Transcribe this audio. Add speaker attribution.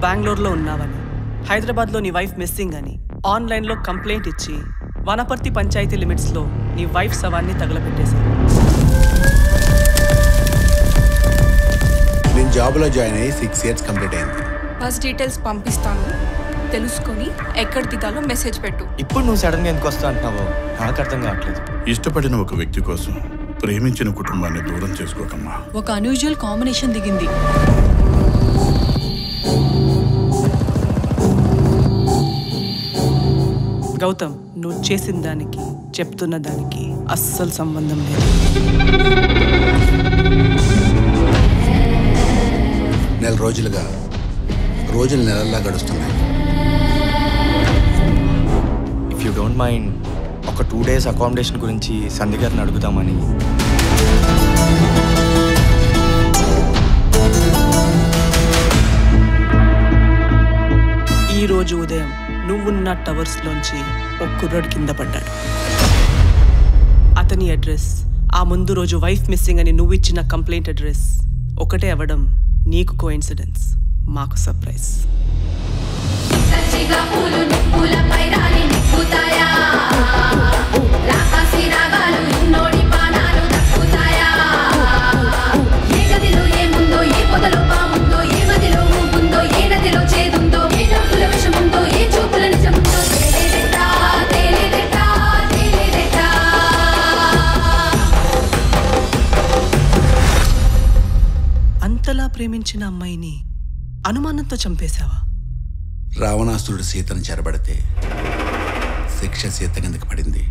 Speaker 1: బెంగళూరులో ఉన్నావని, హైదరాబాద్లో నీ వైఫ్ మిస్సింగ్ అని ఆన్లైన్లో కంప్లైంట్ ఇచ్చి వనపర్తి పంచాయతీ లిమిట్స్లో నీ వైఫ్ శవాన్ని తగలబెట్టేశావు.
Speaker 2: నేను జాబ్లో జాయిన్ అయ్యి 6 years కంప్లీట్ అయింది.
Speaker 3: బస్ డీటెయిల్స్ పంపిస్తాను, తెలుసుకొని ఎక్కడ దిగాలో మెసేజ్ పెట్టు.
Speaker 4: ఇప్పుడు నువ్వు సడన్గా ఎందుకు వస్తా అంటున్నావో నాకు అర్థం కావట్లేదు.
Speaker 5: ఇష్టపడిన ఒక వ్యక్తి కోసం ప్రేమించిన కుటుంబాన్ని దూరం చేసుకోకమ్మా.
Speaker 6: ఒక అన్యూజువల్ కాంబినేషన్ దిగింది.
Speaker 1: గౌతమ్, నువ్వు చేసిన దానికి చెప్తున్న దానికి అస్సలు సంబంధం లేదు.
Speaker 2: నెల రోజులుగా రోజులు నెలల్లా గడుస్తున్నాయి.
Speaker 4: ఇఫ్ యూ డోంట్ మైండ్ ఒక 2 days అకామిడేషన్ గురించి సంధి గారిని అడుగుదామని.
Speaker 1: ఈరోజు ఉదయం నువ్వున్న టవర్స్లోంచి ఒక కుర్రాడు కింద పడ్డాడు. అతని అడ్రస్, ఆ ముందు రోజు వైఫ్ మిస్సింగ్ అని నువ్వు ఇచ్చిన కంప్లైంట్ అడ్రస్ ఒకటే అవ్వడం నీకు కోఇన్సిడెన్స్, మాకు సర్ప్రైజ్. అంతలా ప్రేమించిన అమ్మాయిని అనుమానంతో చంపేశావా?
Speaker 2: రావణాసురుడు సీతను చెరబడితే శిక్ష సీత కిందకి పడింది.